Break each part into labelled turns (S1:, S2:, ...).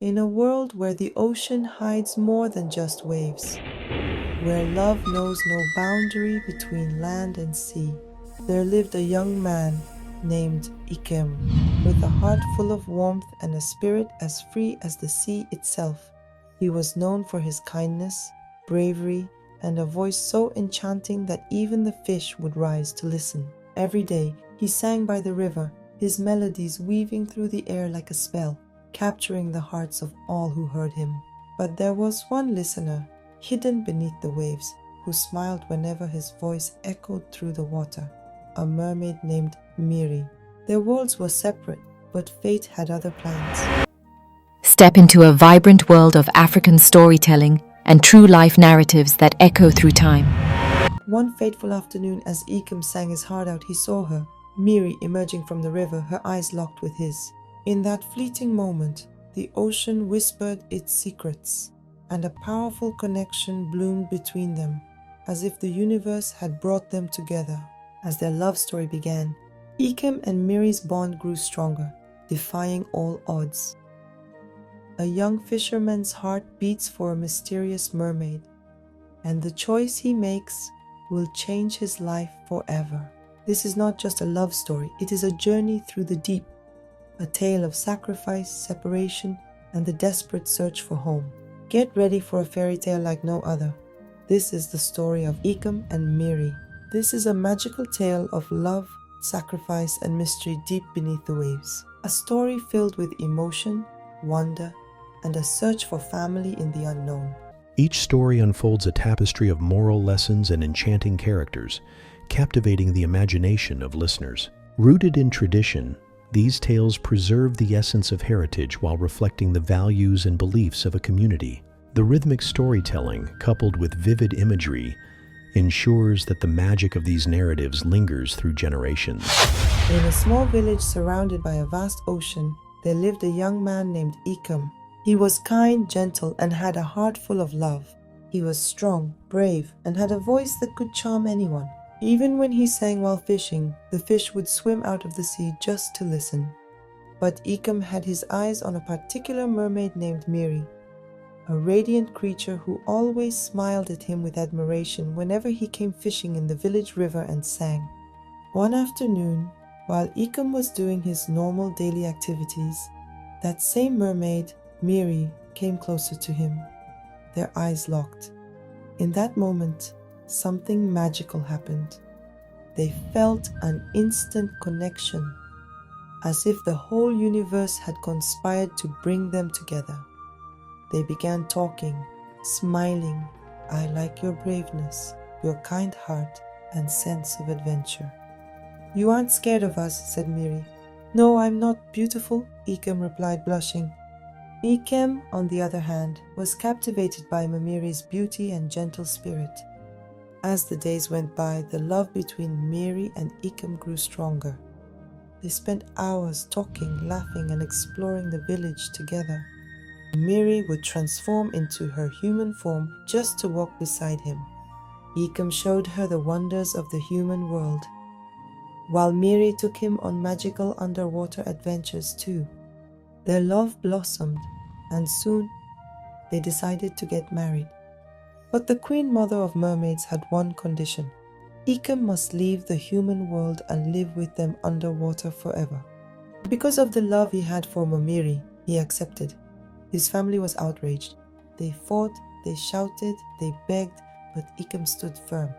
S1: In a world where the ocean hides more than just waves, where love knows no boundary between land and sea, there lived a young man named Ikem, with a heart full of warmth and a spirit as free as the sea itself. He was known for his kindness, bravery, and a voice so enchanting that even the fish would rise to listen. Every day, he sang by the river, his melodies weaving through the air like a spell, capturing the hearts of all who heard him. But there was one listener, hidden beneath the waves, who smiled whenever his voice echoed through the water, a mermaid named Miri. Their worlds were separate, but fate had other plans.
S2: Step into a vibrant world of African storytelling and true life narratives that echo through time.
S1: One fateful afternoon, as Ikem sang his heart out, he saw her, Miri, emerging from the river, her eyes locked with his. In that fleeting moment, the ocean whispered its secrets, and a powerful connection bloomed between them, as if the universe had brought them together. As their love story began, Ikem and Miri's bond grew stronger, defying all odds. A young fisherman's heart beats for a mysterious mermaid, and the choice he makes will change his life forever. This is not just a love story, it is a journey through the deep, a tale of sacrifice, separation, and the desperate search for home. Get ready for a fairy tale like no other. This is the story of Ikem and Miri. This is a magical tale of love, sacrifice, and mystery deep beneath the waves. A story filled with emotion, wonder, and a search for family in the unknown.
S3: Each story unfolds a tapestry of moral lessons and enchanting characters, captivating the imagination of listeners. Rooted in tradition, these tales preserve the essence of heritage while reflecting the values and beliefs of a community. The rhythmic storytelling, coupled with vivid imagery, ensures that the magic of these narratives lingers through generations.
S1: In a small village surrounded by a vast ocean, there lived a young man named Ikem. He was kind, gentle, and had a heart full of love. He was strong, brave, and had a voice that could charm anyone. Even when he sang while fishing, the fish would swim out of the sea just to listen. But Ikem had his eyes on a particular mermaid named Miri, a radiant creature who always smiled at him with admiration whenever he came fishing in the village river and sang. One afternoon, while Ikem was doing his normal daily activities, that same mermaid, Miri, came closer to him, their eyes locked. In that moment, something magical happened. They felt an instant connection, as if the whole universe had conspired to bring them together. They began talking, smiling. "I like your braveness, your kind heart, and sense of adventure." "You aren't scared of us," said Miri. "No, I'm not beautiful," Ikem replied, blushing. Ikem, on the other hand, was captivated by Miri's beauty and gentle spirit. As the days went by, the love between Miri and Ikem grew stronger. They spent hours talking, laughing, and exploring the village together. Miri would transform into her human form just to walk beside him. Ikem showed her the wonders of the human world, while Miri took him on magical underwater adventures too. Their love blossomed, and soon they decided to get married. But the Queen Mother of Mermaids had one condition. Ikem must leave the human world and live with them underwater forever. Because of the love he had for Miri, he accepted. His family was outraged. They fought, they shouted, they begged, but Ikem stood firm.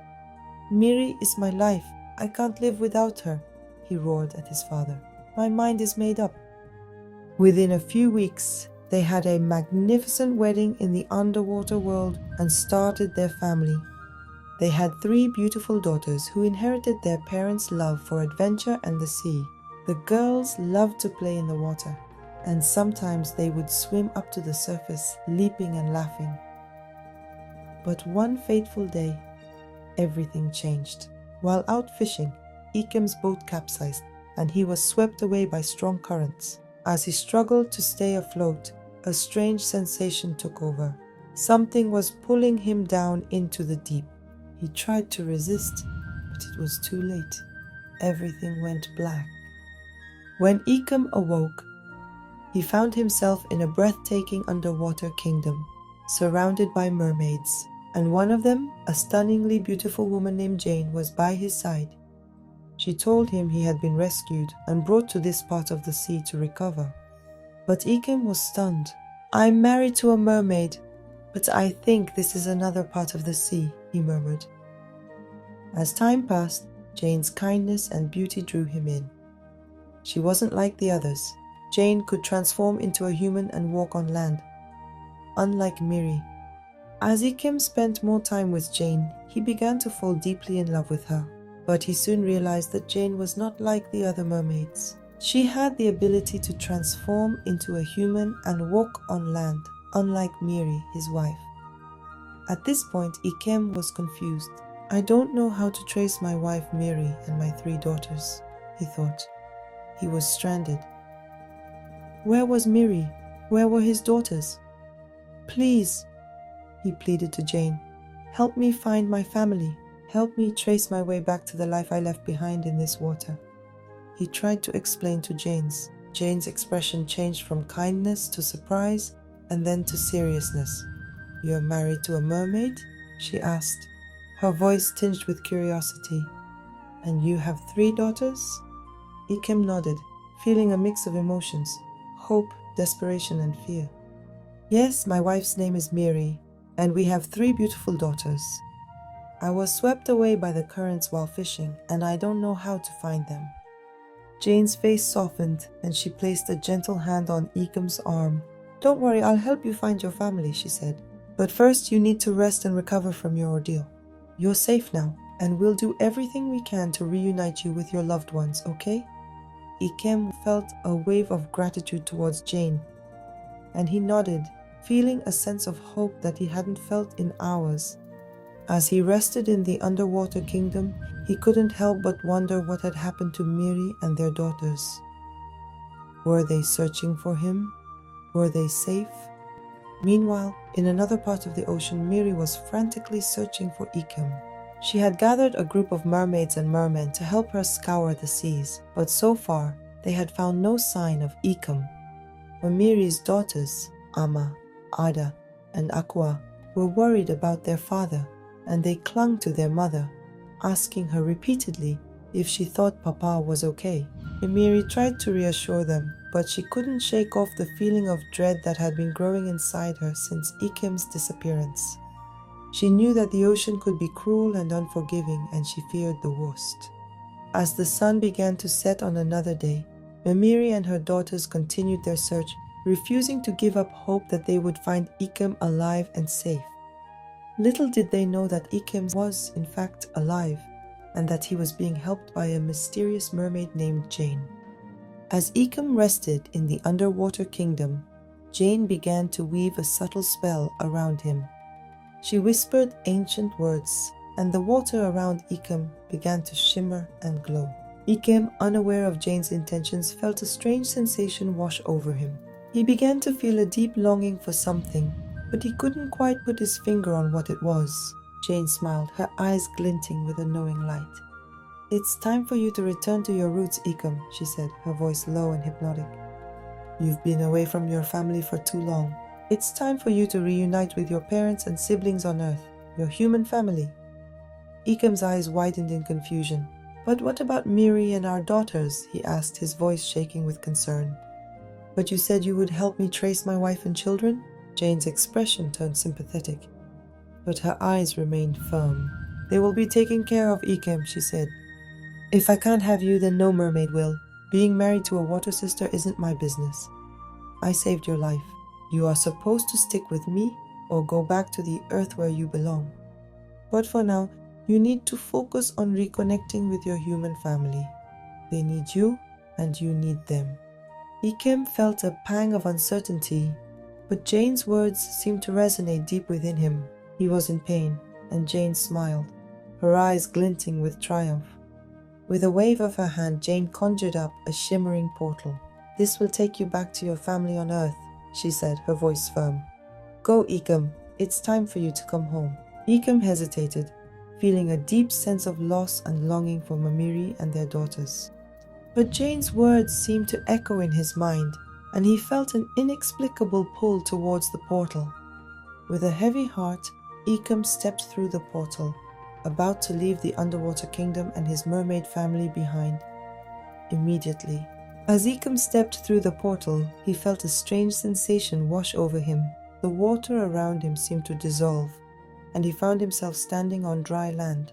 S1: "Miri is my life. I can't live without her," he roared at his father. "My mind is made up." Within a few weeks, they had a magnificent wedding in the underwater world and started their family. They had 3 beautiful daughters who inherited their parents' love for adventure and the sea. The girls loved to play in the water, and sometimes they would swim up to the surface, leaping and laughing. But one fateful day, everything changed. While out fishing, Ikem's boat capsized, and he was swept away by strong currents. As he struggled to stay afloat, a strange sensation took over. Something was pulling him down into the deep. He tried to resist, but it was too late. Everything went black. When Ikem awoke, he found himself in a breathtaking underwater kingdom, surrounded by mermaids, and one of them, a stunningly beautiful woman named Jane, was by his side. She told him he had been rescued and brought to this part of the sea to recover. But Ikem was stunned. "I'm married to a mermaid, but I think this is another part of the sea," he murmured. As time passed, Jane's kindness and beauty drew him in. She wasn't like the others. Jane could transform into a human and walk on land, unlike Miri. As Ikem spent more time with Jane, he began to fall deeply in love with her. But he soon realized that Jane was not like the other mermaids. She had the ability to transform into a human and walk on land, unlike Miri, his wife. At this point, Ikem was confused. "I don't know how to trace my wife Miri and my 3 daughters," he thought. He was stranded. Where was Miri? Where were his daughters? "Please," he pleaded to Jane, "help me find my family. Help me trace my way back to the life I left behind in this water." He tried to explain to Jane's expression changed from kindness to surprise and then to seriousness. "You're married to a mermaid?" she asked, her voice tinged with curiosity. "And you have 3 daughters?" Ikem nodded, feeling a mix of emotions: hope, desperation, and fear. "Yes, my wife's name is Miri, and we have 3 beautiful daughters. I was swept away by the currents while fishing, and I don't know how to find them." Jane's face softened, and she placed a gentle hand on Ikem's arm. "Don't worry, I'll help you find your family," she said. "But first you need to rest and recover from your ordeal. You're safe now, and we'll do everything we can to reunite you with your loved ones, okay?" Ikem felt a wave of gratitude towards Jane, and he nodded, feeling a sense of hope that he hadn't felt in hours. As he rested in the underwater kingdom, he couldn't help but wonder what had happened to Miri and their daughters. Were they searching for him? Were they safe? Meanwhile, in another part of the ocean, Miri was frantically searching for Ikem. She had gathered a group of mermaids and mermen to help her scour the seas, but so far they had found no sign of Ikem. But Miri's daughters, Amma, Ada, and Aqua, were worried about their father, and they clung to their mother, asking her repeatedly if she thought Papa was okay. Miri tried to reassure them, but she couldn't shake off the feeling of dread that had been growing inside her since Ikem's disappearance. She knew that the ocean could be cruel and unforgiving, and she feared the worst. As the sun began to set on another day, Miri and her daughters continued their search, refusing to give up hope that they would find Ikem alive and safe. Little did they know that Ikem was, in fact, alive, and that he was being helped by a mysterious mermaid named Jane. As Ikem rested in the underwater kingdom, Jane began to weave a subtle spell around him. She whispered ancient words, and the water around Ikem began to shimmer and glow. Ikem, unaware of Jane's intentions, felt a strange sensation wash over him. He began to feel a deep longing for something, but he couldn't quite put his finger on what it was. Jane smiled, her eyes glinting with a knowing light. "It's time for you to return to your roots, Ikem," she said, her voice low and hypnotic. "You've been away from your family for too long. It's time for you to reunite with your parents and siblings on Earth, your human family." Ikem's eyes widened in confusion. "But what about Miri and our daughters?" he asked, his voice shaking with concern. "But you said you would help me trace my wife and children?" Jane's expression turned sympathetic, but her eyes remained firm. "They will be taken care of, Ikem," she said. "If I can't have you, then no mermaid will. Being married to a water sister isn't my business. I saved your life. You are supposed to stick with me or go back to the earth where you belong. But for now, you need to focus on reconnecting with your human family. They need you, and you need them." Ikem felt a pang of uncertainty, but Jane's words seemed to resonate deep within him. He was in pain, and Jane smiled, her eyes glinting with triumph. With a wave of her hand, Jane conjured up a shimmering portal. "This will take you back to your family on Earth," she said, her voice firm. "Go, Ikem. It's time for you to come home." Ikem hesitated, feeling a deep sense of loss and longing for Miri and their daughters. But Jane's words seemed to echo in his mind. and he felt an inexplicable pull towards the portal. With a heavy heart, Eckham stepped through the portal, about to leave the underwater kingdom and his mermaid family behind. Immediately, as Eckham stepped through the portal, he felt a strange sensation wash over him. The water around him seemed to dissolve, and he found himself standing on dry land,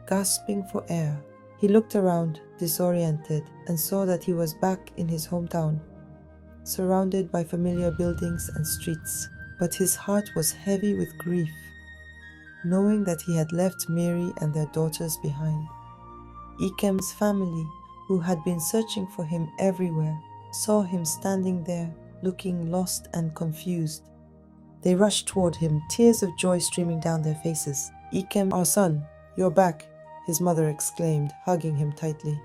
S1: gasping for air. He looked around, disoriented, and saw that he was back in his hometown, surrounded by familiar buildings and streets. But his heart was heavy with grief, knowing that he had left Mary and their daughters behind. Ekham's family, who had been searching for him everywhere, saw him standing there, looking lost and confused. They rushed toward him, tears of joy streaming down their faces. "Eckham, our son, you're back," his mother exclaimed, hugging him tightly.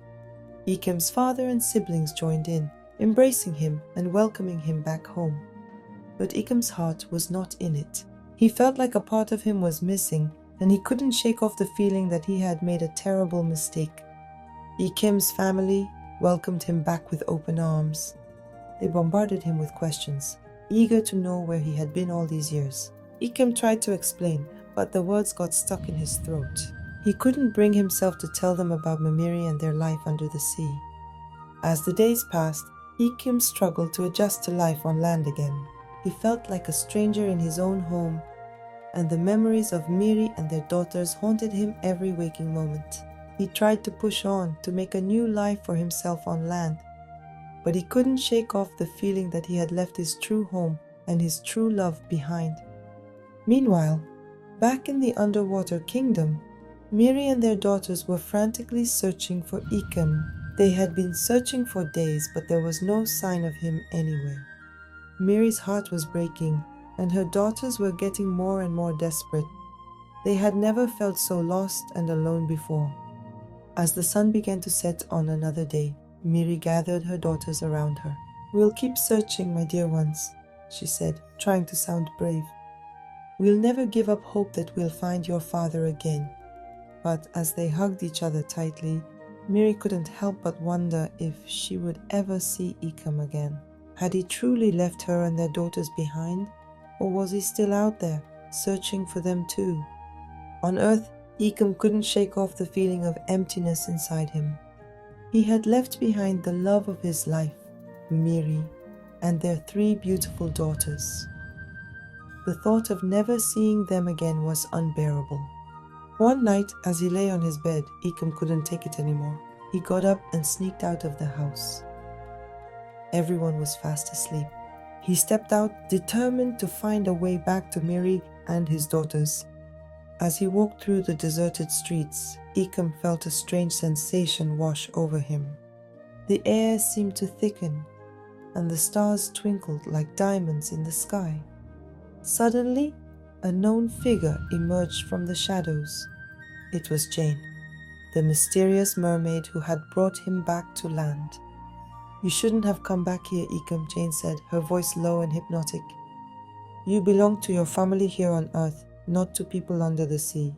S1: Ekham's father and siblings joined in, embracing him and welcoming him back home. But Ekham's heart was not in it. He felt like a part of him was missing, and he couldn't shake off the feeling that he had made a terrible mistake. Ekham's family welcomed him back with open arms. They bombarded him with questions, eager to know where he had been all these years. Eckham tried to explain, but the words got stuck in his throat. He couldn't bring himself to tell them about Mimiri and their life under the sea. As the days passed, Eckham struggled to adjust to life on land again. He felt like a stranger in his own home, and the memories of Miri and their daughters haunted him every waking moment. He tried to push on to make a new life for himself on land, but he couldn't shake off the feeling that he had left his true home and his true love behind. Meanwhile, back in the underwater kingdom, Miri and their daughters were frantically searching for Eckham. They had been searching for days, but there was no sign of him anywhere. Miri's heart was breaking, and her daughters were getting more and more desperate. They had never felt so lost and alone before. As the sun began to set on another day, Miri gathered her daughters around her. "We'll keep searching, my dear ones," she said, trying to sound brave. "We'll never give up hope that we'll find your father again." But as they hugged each other tightly, Miri couldn't help but wonder if she would ever see Eckham again. Had he truly left her and their daughters behind, or was he still out there, searching for them too? On Earth, Eckham couldn't shake off the feeling of emptiness inside him. He had left behind the love of his life, Miri, and their 3 beautiful daughters. The thought of never seeing them again was unbearable. One night, as he lay on his bed, Eckham couldn't take it anymore. He got up and sneaked out of the house. Everyone was fast asleep. He stepped out, determined to find a way back to Miri and his daughters. As he walked through the deserted streets, Eckham felt a strange sensation wash over him. The air seemed to thicken, and the stars twinkled like diamonds in the sky. Suddenly, a known figure emerged from the shadows. It was Jane, the mysterious mermaid who had brought him back to land. "You shouldn't have come back here, Eckham," Jane said, her voice low and hypnotic. "You belong to your family here on Earth, not to people under the sea."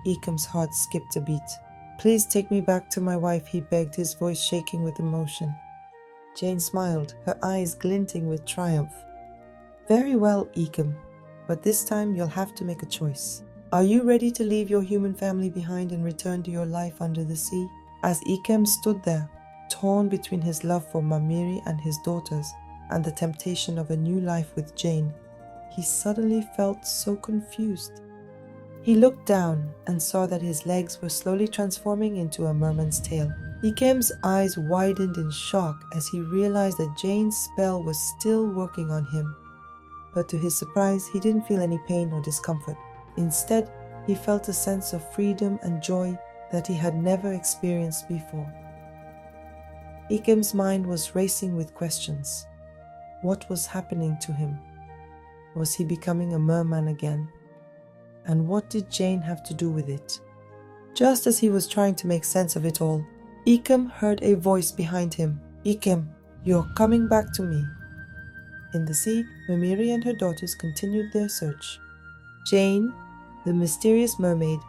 S1: Eckham's heart skipped a beat. "Please take me back to my wife," he begged, his voice shaking with emotion. Jane smiled, her eyes glinting with triumph. "Very well, Eckham, but this time you'll have to make a choice. Are you ready to leave your human family behind and return to your life under the sea?" As Eckham stood there, torn between his love for Mimiri and his daughters and the temptation of a new life with Jane, he suddenly felt so confused. He looked down and saw that his legs were slowly transforming into a merman's tail. Eckham's eyes widened in shock as he realized that Jane's spell was still working on him. But to his surprise, he didn't feel any pain or discomfort. Instead, he felt a sense of freedom and joy that he had never experienced before. Eckham's mind was racing with questions. What was happening to him? Was he becoming a merman again? And what did Jane have to do with it? Just as he was trying to make sense of it all, Eckham heard a voice behind him. "Eckham, you're coming back to me." In the sea, Mimiri and her daughters continued their search. Jane, the mysterious mermaid,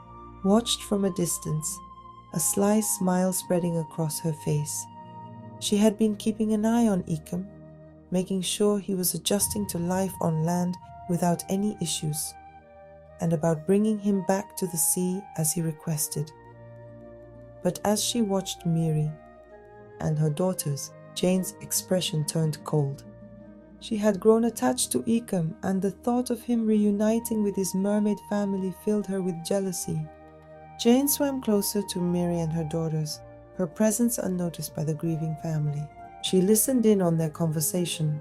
S1: watched from a distance, a sly smile spreading across her face. She had been keeping an eye on Eckham, making sure he was adjusting to life on land without any issues, and about bringing him back to the sea as he requested. But as she watched Miri and her daughters, Jane's expression turned cold. She had grown attached to Eckham, and the thought of him reuniting with his mermaid family filled her with jealousy. Jane swam closer to Miri and her daughters, her presence unnoticed by the grieving family. She listened in on their conversation,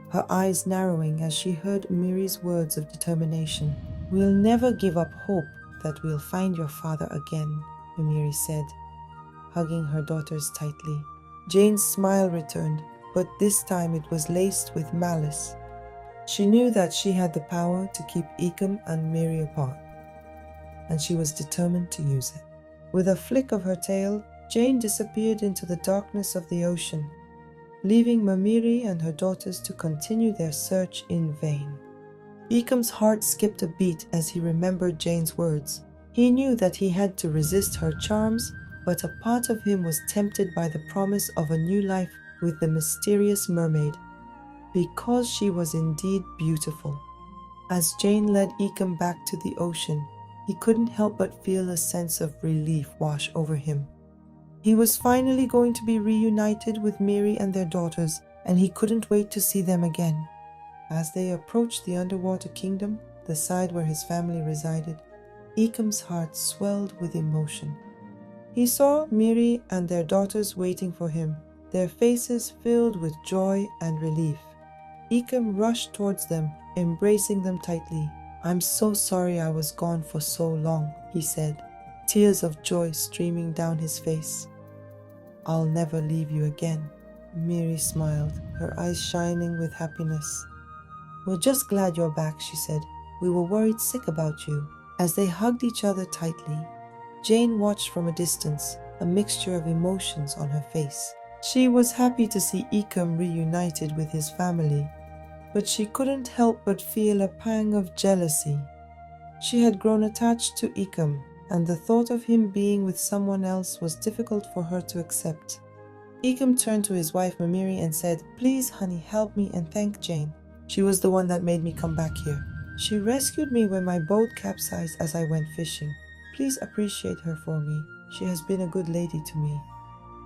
S1: her eyes narrowing as she heard Miri's words of determination. "We'll never give up hope that we'll find your father again," Miri said, hugging her daughters tightly. Jane's smile returned, but this time it was laced with malice. She knew that she had the power to keep Eckham and Miri apart, and she was determined to use it. With a flick of her tail, Jane disappeared into the darkness of the ocean, leaving Miri and her daughters to continue their search in vain. Eakham's heart skipped a beat as he remembered Jane's words. He knew that he had to resist her charms, but a part of him was tempted by the promise of a new life with the mysterious mermaid, because she was indeed beautiful. As Jane led Eckham back to the ocean, he couldn't help but feel a sense of relief wash over him. He was finally going to be reunited with Miri and their daughters, and he couldn't wait to see them again. As they approached the underwater kingdom, the side where his family resided, Eakham's heart swelled with emotion. He saw Miri and their daughters waiting for him, their faces filled with joy and relief. Eckham rushed towards them, embracing them tightly. "I'm so sorry I was gone for so long," he said, tears of joy streaming down his face. "I'll never leave you again." Miri smiled, her eyes shining with happiness. "We're just glad you're back," she said. "We were worried sick about you." As they hugged each other tightly, Jane watched from a distance, a mixture of emotions on her face. She was happy to see Eckham reunited with his family, but she couldn't help but feel a pang of jealousy. She had grown attached to Eckham, and the thought of him being with someone else was difficult for her to accept. Eckham turned to his wife Miri and said, "Please, honey, help me and thank Jane. She was the one that made me come back here. She rescued me when my boat capsized as I went fishing. Please appreciate her for me. She has been a good lady to me."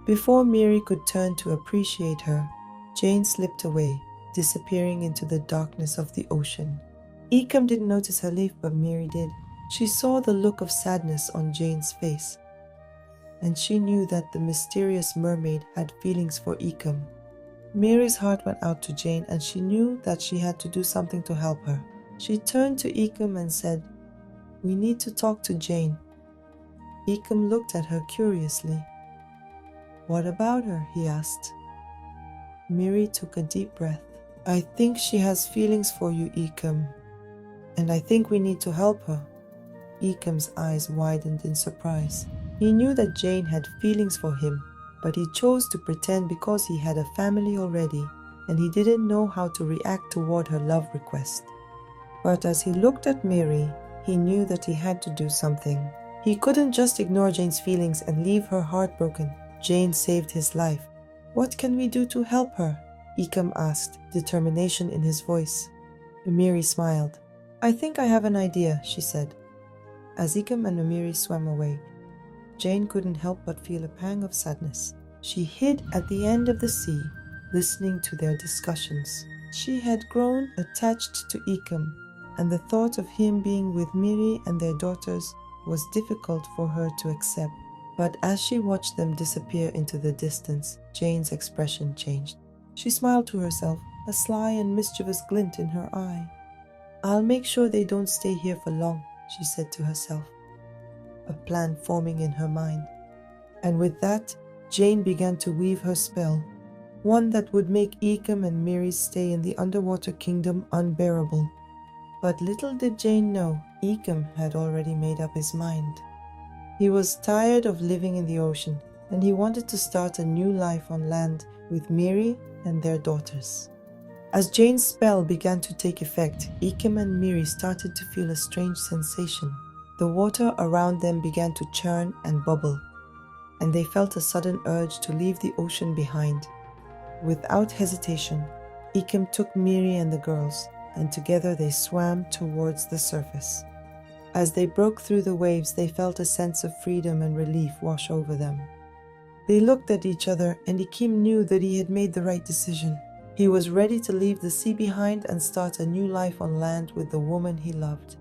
S1: Before Miri could turn to appreciate her, Jane slipped away, disappearing into the darkness of the ocean. Eckham didn't notice her leave, but Miri did. She saw the look of sadness on Jane's face, and she knew that the mysterious mermaid had feelings for Eckham. Miri's heart went out to Jane, and she knew that she had to do something to help her. She turned to Eckham and said, "We need to talk to Jane." Eckham looked at her curiously. "What about her?" he asked. Miri took a deep breath. "I think she has feelings for you, Eckham, and I think we need to help her." Eakham's eyes widened in surprise. He knew that Jane had feelings for him, but he chose to pretend because he had a family already, and he didn't know how to react toward her love request. But as he looked at Miri, he knew that he had to do something. He couldn't just ignore Jane's feelings and leave her heartbroken. Jane saved his life. "What can we do to help her?" Eckham asked, determination in his voice. Miri smiled. "I think I have an idea," she said. As Eckham and Miri swam away, Jane couldn't help but feel a pang of sadness. She hid at the end of the sea, listening to their discussions. She had grown attached to Eckham, and the thought of him being with Miri and their daughters was difficult for her to accept. But as she watched them disappear into the distance, Jane's expression changed. She smiled to herself, a sly and mischievous glint in her eye. "I'll make sure they don't stay here for long," she said to herself, a plan forming in her mind. And with that, Jane began to weave her spell, one that would make Eckham and Miri's stay in the underwater kingdom unbearable. But little did Jane know, Eckham had already made up his mind. He was tired of living in the ocean, and he wanted to start a new life on land with Miri and their daughters. As Jane's spell began to take effect, Eckham and Miri started to feel a strange sensation. The water around them began to churn and bubble, and they felt a sudden urge to leave the ocean behind. Without hesitation, Ikem took Miri and the girls, and together they swam towards the surface. As they broke through the waves, they felt a sense of freedom and relief wash over them. They looked at each other, and Ikem knew that he had made the right decision. He was ready to leave the sea behind and start a new life on land with the woman he loved.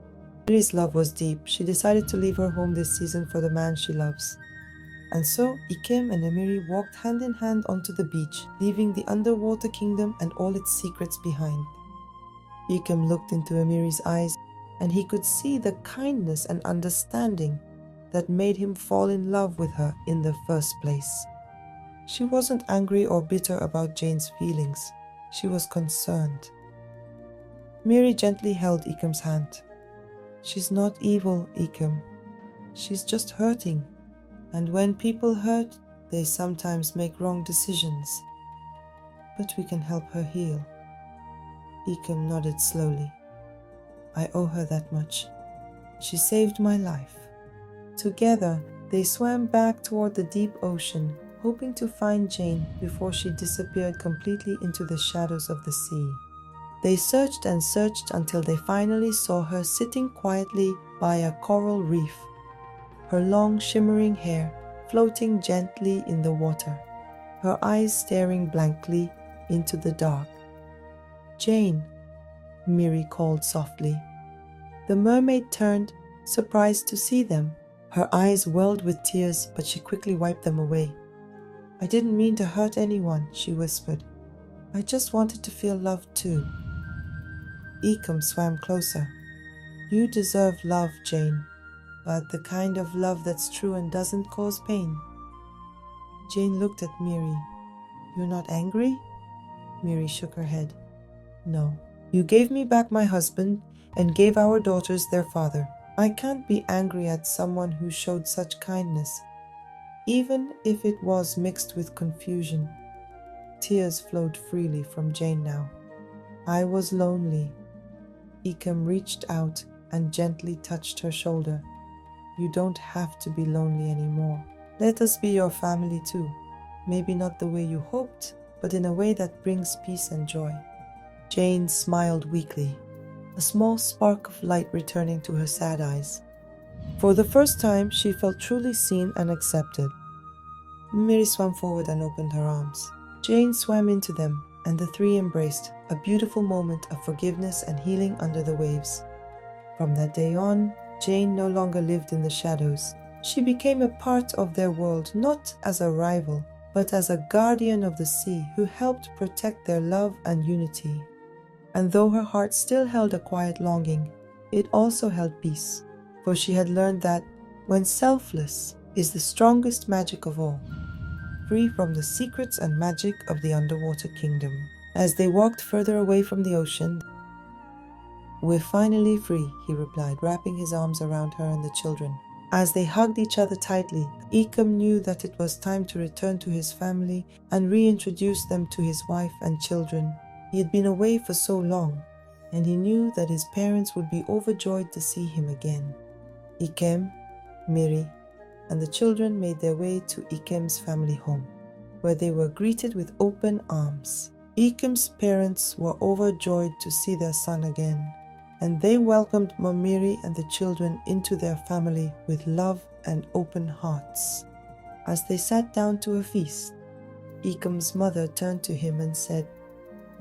S1: Miri's love was deep. She decided to leave her home this season for the man she loves. And so Ikem and Emiri walked hand in hand onto the beach, leaving the underwater kingdom and all its secrets behind. Ikem looked into Emiri's eyes, and he could see the kindness and understanding that made him fall in love with her in the first place. She wasn't angry or bitter about Jane's feelings. She was concerned. Miri gently held Ikem's hand. "She's not evil, Ikem. She's just hurting. And when people hurt, they sometimes make wrong decisions. But we can help her heal." Ikem nodded slowly. "I owe her that much. She saved my life." Together, they swam back toward the deep ocean, hoping to find Jane before she disappeared completely into the shadows of the sea. They searched and searched until they finally saw her sitting quietly by a coral reef, her long shimmering hair floating gently in the water, her eyes staring blankly into the dark. "Jane," Miri called softly. The mermaid turned, surprised to see them. Her eyes welled with tears, but she quickly wiped them away. "I didn't mean to hurt anyone," she whispered. "I just wanted to feel loved too." Ikem swam closer. "You deserve love, Jane, but the kind of love that's true and doesn't cause pain." Jane looked at Miri. "You're not angry?" Miri shook her head. "No. You gave me back my husband and gave our daughters their father. I can't be angry at someone who showed such kindness, even if it was mixed with confusion." Tears flowed freely from Jane now. "I was lonely." Ikem reached out and gently touched her shoulder. "You don't have to be lonely anymore. Let us be your family too. Maybe not the way you hoped, but in a way that brings peace and joy." Jane smiled weakly, a small spark of light returning to her sad eyes. For the first time, she felt truly seen and accepted. Miri swam forward and opened her arms. Jane swam into them, and the three embraced, a beautiful moment of forgiveness and healing under the waves. From that day on, Jane no longer lived in the shadows. She became a part of their world, not as a rival, but as a guardian of the sea who helped protect their love and unity. And though her heart still held a quiet longing, it also held peace, for she had learned that when selfless is the strongest magic of all, free from the secrets and magic of the underwater kingdom. As they walked further away from the ocean, "We're finally free," he replied, wrapping his arms around her and the children. As they hugged each other tightly, Ikem knew that it was time to return to his family and reintroduce them to his wife and children. He had been away for so long, and he knew that his parents would be overjoyed to see him again. Ikem, Miri, and the children made their way to Ikem's family home, where they were greeted with open arms. Ikem's parents were overjoyed to see their son again, and they welcomed Miri and the children into their family with love and open hearts. As they sat down to a feast, Ikem's mother turned to him and said,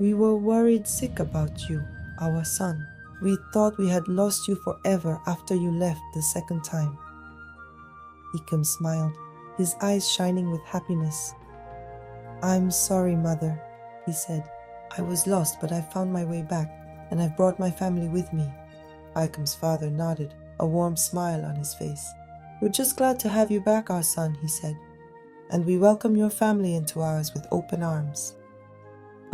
S1: "We were worried sick about you, our son. We thought we had lost you forever after you left the second time." Ikem smiled, his eyes shining with happiness. "I'm sorry, Mother," he said. "I was lost, but I found my way back, and I've brought my family with me." Ikem's father nodded, a warm smile on his face. "We're just glad to have you back, our son," he said, "and we welcome your family into ours with open arms."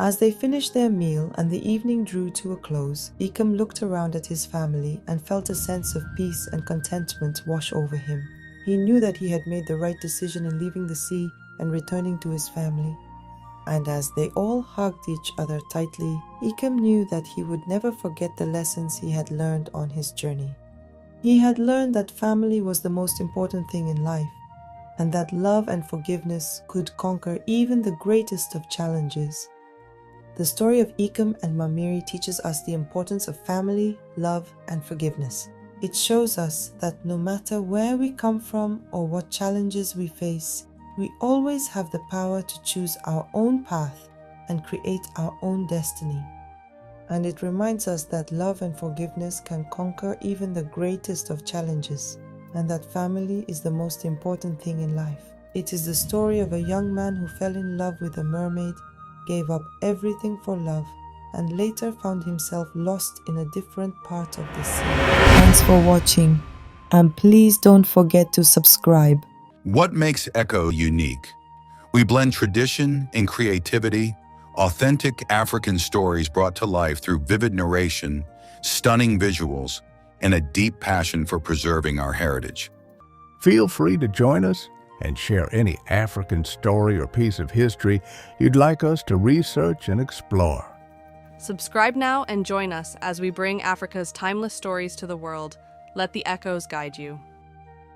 S1: As they finished their meal and the evening drew to a close, Ikem looked around at his family and felt a sense of peace and contentment wash over him. He knew that he had made the right decision in leaving the sea and returning to his family. And as they all hugged each other tightly, Ikem knew that he would never forget the lessons he had learned on his journey. He had learned that family was the most important thing in life, and that love and forgiveness could conquer even the greatest of challenges. The story of Ikum and Mamiri teaches us the importance of family, love, and forgiveness. It shows us that no matter where we come from or what challenges we face, we always have the power to choose our own path and create our own destiny. And it reminds us that love and forgiveness can conquer even the greatest of challenges, and that family is the most important thing in life. It is the story of a young man who fell in love with a mermaid, gave up everything for love, and later found himself lost in a different part of the sea. Thanks for watching, and please don't forget to subscribe.
S4: What makes Echo unique? We blend tradition and creativity, authentic African stories brought to life through vivid narration, stunning visuals, and a deep passion for preserving our heritage.
S5: Feel free to join us and share any African story or piece of history you'd like us to research and explore.
S6: Subscribe now and join us as we bring Africa's timeless stories to the world. Let the echoes guide you.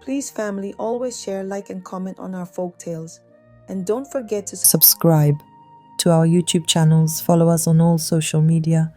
S1: Please, family, always share, like, and comment on our folk tales. And don't forget to subscribe to our YouTube channels, follow us on all social media,